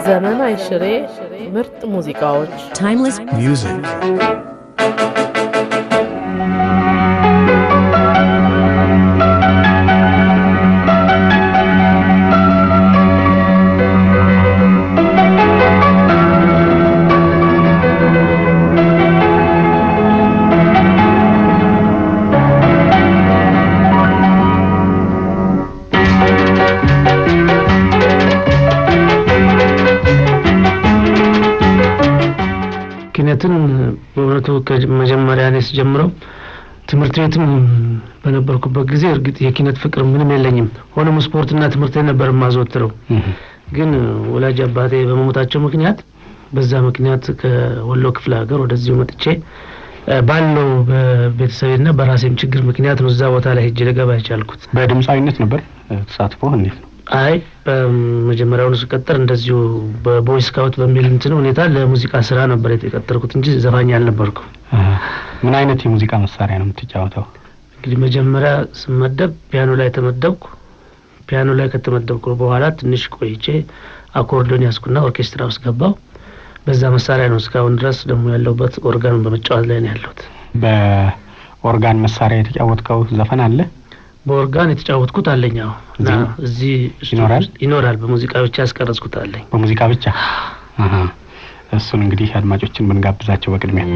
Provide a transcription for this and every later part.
ዘመን አይሽሬ ምርጥ ሙዚቃዎች timeless music ኪነትን በእውነቱ ከመጀመሪያ ላይ ሲጀምረው ትምህርት ቤትም በነበርኩበት ጊዜ እርግጥ የኪነት ፍቅር ምንም የለኝም ሆኖም ስፖርትና ትምህርት ነበር ማዘወትረው ግን ወላጅ አባቴ በመሞታቸው ምክንያት በዛ ምክንያት ከወሎ ክፍለ ሀገር ወደዚህ መጥቼ ባለው በቤተሰብና በራሴም ችግር ምክንያት ነው እዛ ቦታ ላይ ሄጄ ለገባ ያቻልኩት በድምጻዊነት ነበር ተሳትፎ እንዴት ነው አይ በመጀመሪያው ነው ስቀጥር እንደዚሁ በቦይ ስካውት በሚል እንትን ሁኔታ ለሙዚቃ ስራ ነበር የተቀጠርኩት እንጂ ዘፋኝ አልነበርኩም ምን አይነት የሙዚቃ መሳሪያ ነው የምትጫወተው እንግዲህ መጀመሪያ ስመደብ ፒያኖ ላይ ተመደብኩ ፒያኖ ላይ ከተመደብኩ በኋላ ትንሽ ቆይቼ አኮርዲዮን ያስኩና ኦርኬስትራ ውስጥ ገባው በዛ መሳሪያ ነው እስካሁን ድረስ ደግሞ ያለውበት ኦርጋን በመጫወት ላይ ነው ያለሁት በኦርጋን መሳሪያ የተጫወትከው ዘፈን አለ በኦርጋን የተጫወትኩት አለኛው እና እዚህ ይኖራል በሙዚቃ ብቻ ያስቀረጽኩት አለኝ በሙዚቃ ብቻ እሱን እንግዲህ አድማጮችን ብንጋብዛቸው በቅድሚያ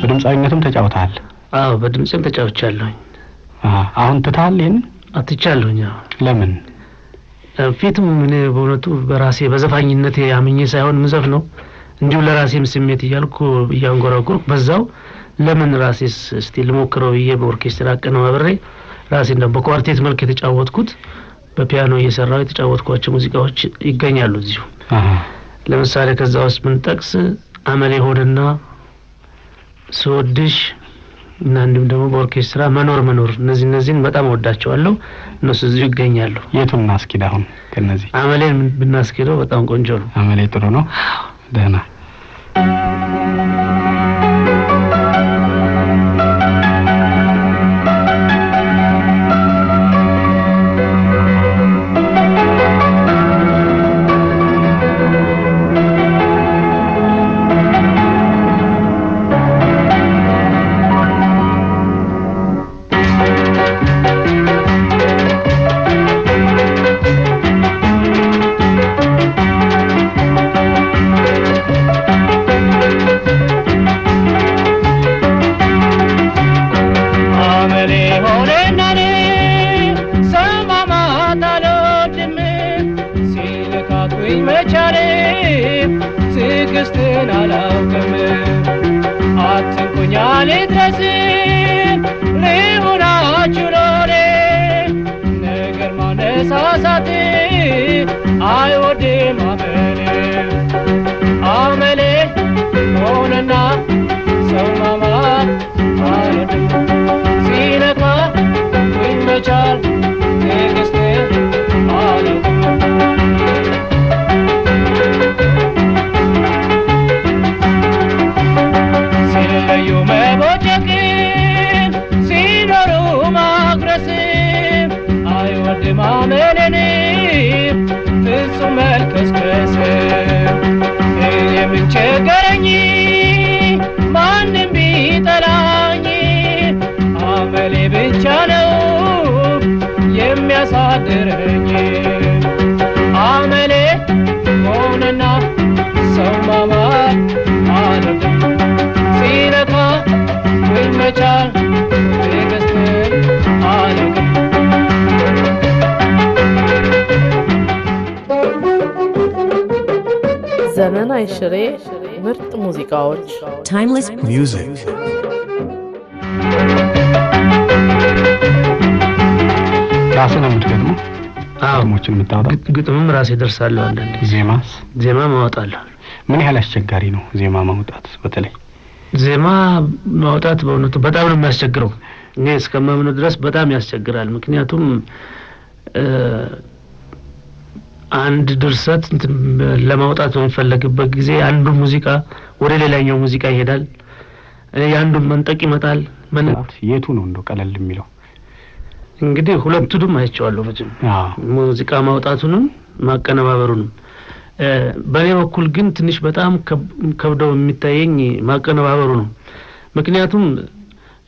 በድምጻዊነትም ተጫውተሃል አዎ በድምጽም ተጫውቻለሁ አሁን ተታለን አትቻለሁኝ ለምን ፊትም ምን በእውነቱ በራሴ በዘፋኝነት ያምኜ ሳይሆን ምዘፍ ነው እንዲሁ ለራሴም ስሜት ይያልኩ ያንጎራጉርኩ በዛው ለምን ራሴስ እስቲ ልሞክረው በኦርኬስትራ አቀናብሬ ራሴን ደግሞ በኳርቴት መልክ የተጫወትኩት በፒያኖ እየሰራው የተጫወትኳቸው ሙዚቃዎች ይገኛሉ እዚሁ ለምሳሌ ከዛውስ ምን ጠቅስ አመሌ ሆነና ሶድሽ እና እንዲሁም ደግሞ በኦርኬስትራ መኖር እነዚህን በጣም ወዳቸዋለሁ እነሱ እዚሁ ይገኛሉ የቱን እናስኪድ አሁን ከነዚህ አመሌን ብናስኪደው በጣም ቆንጆ ነው አመሌ ጥሩ ነው ደህና ዘመን አይሽሬ ምርጥ ሙዚቃዎች Timeless music. ራስን የምትገጥመው ግጥሞችን የምታወጣው? ግጥምም ራሴ ደርሳለሁ። አንዳንዴ ዜማ ማውጣለሁ። ምን ያህል አስቸጋሪ ነው ዜማ ማውጣት? በተለይ ዜማ ማውጣት በእውነቱ በጣም ነው የሚያስቸግረው። እኔ እስከማምነው ድረስ በጣም ያስቸግራል። ምክንያቱም አንድ ድርሰት ለማውጣት በሚፈልግበት ጊዜ አንዱ ሙዚቃ ወደ ሌላኛው ሙዚቃ ይሄዳል። ያንዱን መንጠቅ ይመጣል። የቱ ነው እንደው ቀለል የሚለው? እንግዲህ ሁለቱንም አይቼዋለሁ። መቼም ሙዚቃ ማውጣቱንም ማቀነባበሩንም። በኔ በኩል ግን ትንሽ በጣም ከብደው የሚታየኝ ማቀነባበሩ ነው። ምክንያቱም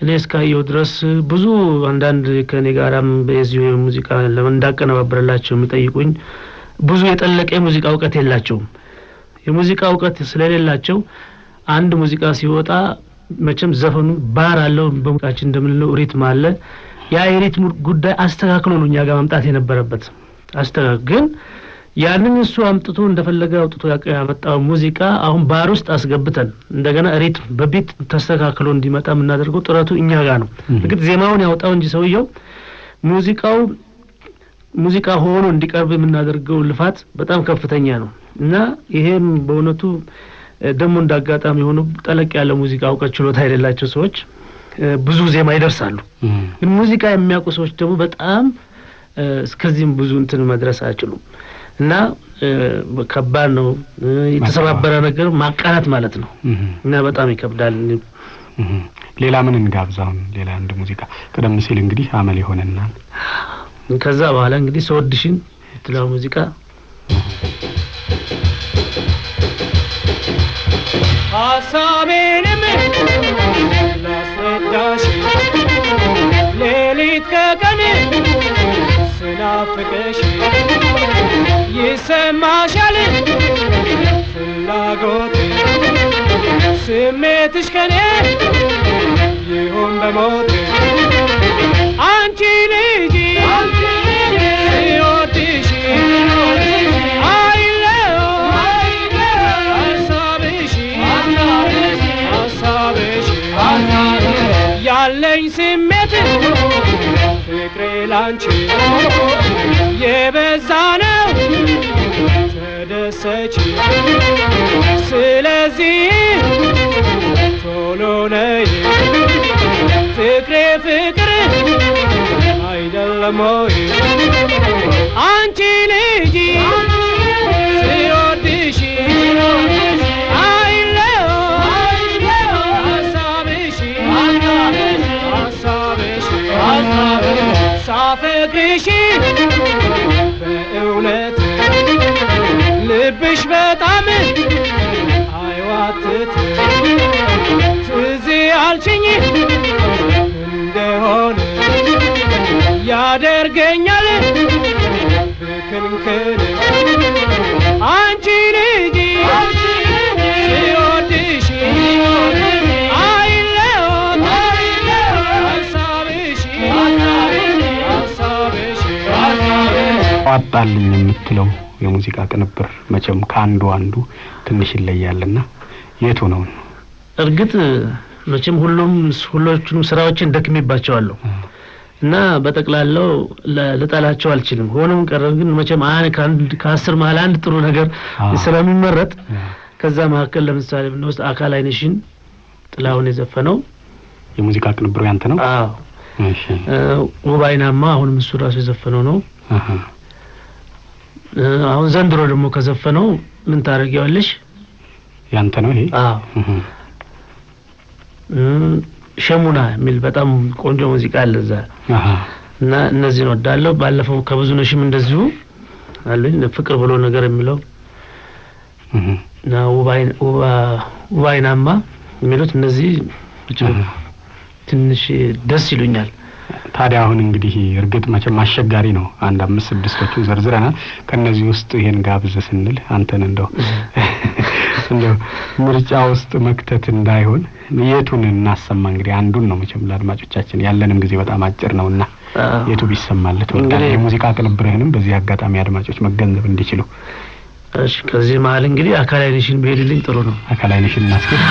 እኔ እስካየው ድረስ ብዙ አንዳንድ ከኔ ጋራም በዚሁ ሙዚቃ ለምን እንዳቀነባበረላቸው የሚጠይቁኝ ብዙ የጠለቀ ሙዚቃ እውቀት የላቸውም። የሙዚቃ እውቀት ስለሌላቸው አንድ ሙዚቃ ሲወጣ መቼም ዘፈኑ ባር አለው፣ በሙዚቃችን እንደምንለው ሪትም አለ። ያ የሪትም ጉዳይ አስተካክሎ ነው እኛ ጋር መምጣት የነበረበት። ግን ያንን እሱ አምጥቶ እንደፈለገ አውጥቶ ያመጣው ሙዚቃ አሁን ባር ውስጥ አስገብተን እንደገና ሪትም በቢት ተስተካክሎ እንዲመጣ የምናደርገው ጥረቱ እኛ ጋር ነው። እንግዲህ ዜማውን ያውጣው እንጂ ሰውየው ሙዚቃ ሆኖ እንዲቀርብ የምናደርገው ልፋት በጣም ከፍተኛ ነው እና ይሄም በእውነቱ ደሞ እንዳጋጣሚ ሆኖ ጠለቅ ያለ ሙዚቃ እውቀት ችሎታ የሌላቸው ሰዎች ብዙ ዜማ ይደርሳሉ። ግን ሙዚቃ የሚያውቁ ሰዎች ደግሞ በጣም እስከዚህም ብዙ እንትን መድረስ አይችሉም እና ከባድ ነው። የተሰባበረ ነገር ማቃናት ማለት ነው እና በጣም ይከብዳል። ሌላ ምን እንጋብዛው? ሌላ አንድ ሙዚቃ ቀደም ሲል እንግዲህ አመል ይሆነና ከዛ በኋላ እንግዲህ ሰወድሽን የተላው ሙዚቃ ሀሳቤንም ላስረዳሽ ሌሊት ከቀን ስናፍቅሽ ይሰማሻል ፍላጎቴ ስሜትሽ ከኔ ይሁን በሞቴ አንቺ ልጅ ሲወድሽ ያለኝ ስሜት ፍቅሬ ላንቺ የበዛ ነው ተደሰች ስለዚህ ቶሎ ነይ ፍቅሬ ፍቅር አይደለም ወይ አንቺ ልጅ ሲወድሽ ሳፈቅርሽ በእውነት ልብሽ በጣም አይዋትት ትዝ ያልሽኝ እንደሆነ ያደርገኛል ብክንክን አንቺ ልጅ ሲወድሽ አጣልኝ የምትለው የሙዚቃ ቅንብር መቼም ከአንዱ ትንሽ ይለያልና የቱ ነው? እርግጥ መቼም ሁሉንም ስራዎችን ደክሜባቸዋለሁ እና በጠቅላላው ለጣላቸው አልችልም። ሆኖም ቀረ ግን መቼም ከ10 መሃል አንድ ጥሩ ነገር ስለሚመረጥ ከዛ መካከል ለምሳሌ ብንወስድ አካል አይነሽን ጥላሁን የዘፈነው የሙዚቃ ቅንብሩ ያንተ ነው? አዎ። እሺ። ውባይናማ አሁንም እሱ ራሱ የዘፈነው ነው። አሁን ዘንድሮ ደግሞ ከዘፈነው ምን ታረጊዋለሽ ያንተ ነው ይሄ? አዎ። ሸሙና የሚል በጣም ቆንጆ ሙዚቃ አለ እዛ እና እነዚህን ወዳለሁ። ባለፈው ከብዙ ነሽም እንደዚሁ አለኝ ፍቅር ብሎ ነገር የሚለው እና ውባይናማ የሚሉት እነዚህ ትንሽ ደስ ይሉኛል። ታዲያ አሁን እንግዲህ እርግጥ መቼም አስቸጋሪ ነው። 5-6ቶቹ ዘርዝረናል። ከነዚህ ውስጥ ይሄን ጋብዘ ስንል አንተን እንደው ምርጫ ውስጥ መክተት እንዳይሆን የቱን እናሰማ? እንግዲህ አንዱን ነው መቼም ለአድማጮቻችን ያለንም ጊዜ በጣም አጭር ነውና የቱ ቢሰማለት ወጣ? የሙዚቃ ቅንብርህንም በዚህ አጋጣሚ አድማጮች መገንዘብ እንዲችሉ እሺ ከዚህ መሃል እንግዲህ አካላዊ ነሽን በሄድልኝ ጥሩ ነው አካላዊ ነሽን እናስከት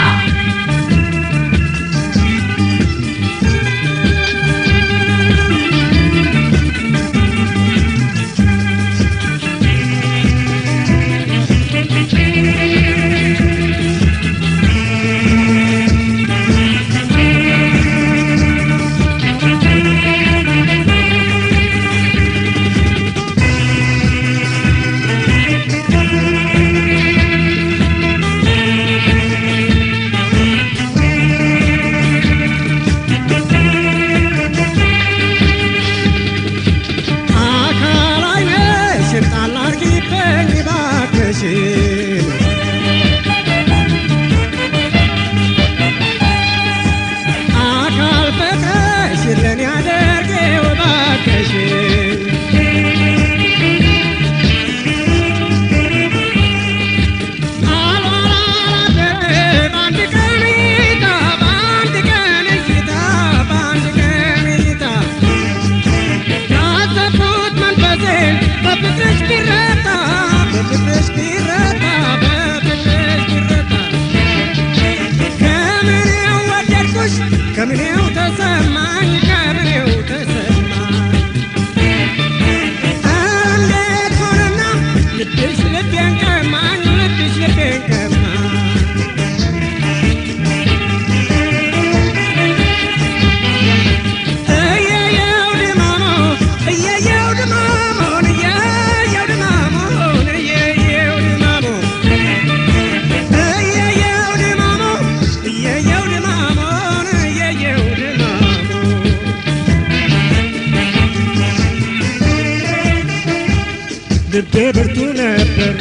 ብርቱ ነበር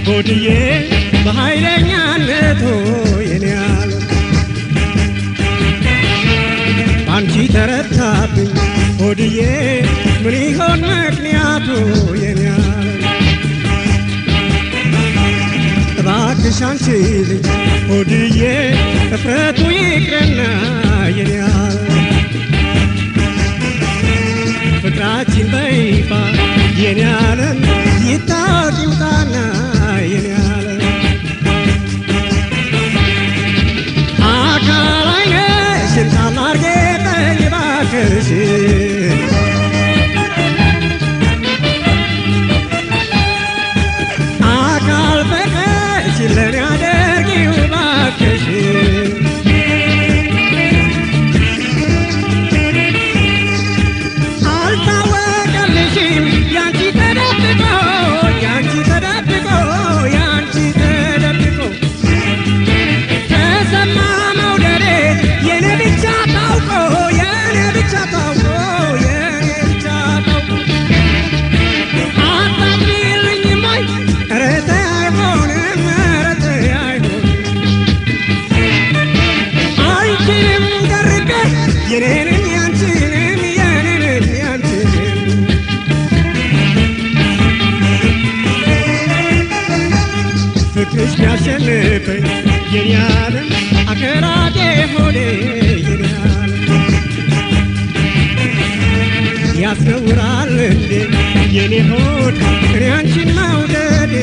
ሆድዬ በኃይለኛነቱ የኔያል አንቺ ተረታብኝ ሆድዬ ምን ይሆን ምክንያቱ የኔያል እባክሽ አንቺ ልጅ ሆድዬ እፍረቱ ይቅርና የኔያል ፍቅራችን በይፋ የኔያል ይታወቂውታና የኔያለ አካላይ ነሽን ታላርጌጠኝ ባክሽ አካል ፈቀሽ ለኔ አደርጊው ባክሽ አልታወቀልሽም ያንቺ ተደብቆ ተሰማ መውደዴ የኔ ብቻ ታውቆ የኔ ብቻ ታውቆ አታድሪልኝም ወይ ኧረ ተይ አይሆንም ኧረ ተይ አይሆንም አንቺንም ደርቤ የኔንም ያንቺንም የኔንም ያንቺንም ፍቅርሽ ቢያሸንፈኝ የኔ ዓለም አከራቴ ሆዴ የኔ ዓለም ያስነውራል እንዴ የኔ ሆድ እኔ አንቺን መውደዴ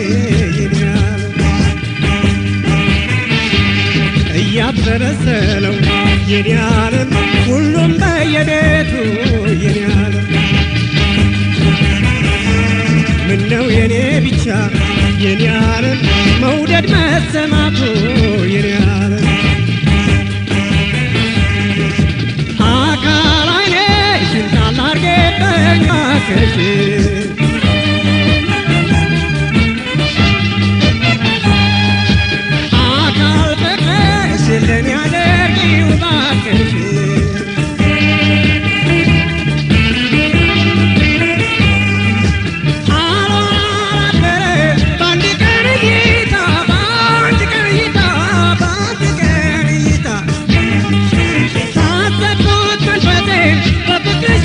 የኔ ዓለም እያብሰለሰለው የኔ ዓለም ሁሉም በየቤቱ የኔ ዓለም ምነው የኔ ብቻ የኔ ዓለም መውደድ መሰማቱ የኔ ዓለም አካላይ ነሽን ታላርጌጠኝ ባክሽ አካል ፈቅደሽ ለኔ አደርጊው ባክሽ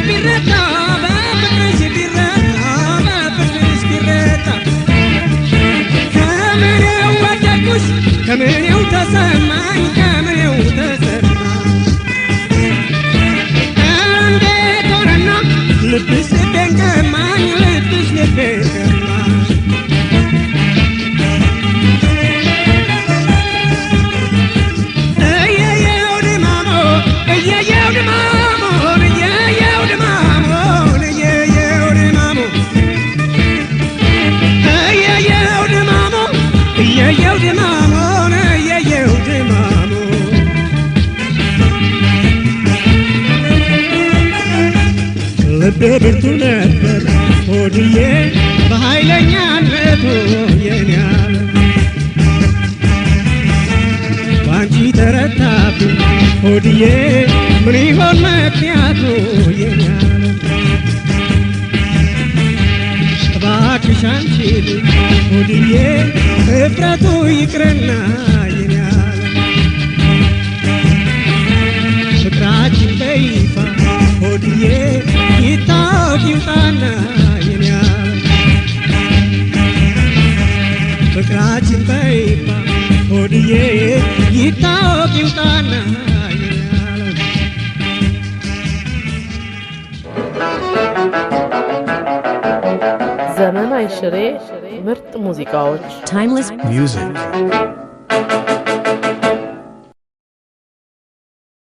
Birretta, ኃይለኛነቱ የኔ ዓለም ባንቺ ተረታብኝ ሆድዬ ምን ይሆን ምክንያቱ የኔ ዓለም እባክሽ አንቺ ልጅ ሆድዬ እፍረቱ ይቅርና የኔ ዓለም ፍቅራችን በይፋ ሆድዬ ይታወቅ ይውጣና የኔ ዓለም ፍቅራችን በይፋ ሆድዬ ይታወቅ ይውጣና የኔ ዓለም ዘመን አይሽሬ ምርጥ ሙዚቃዎች Timeless music.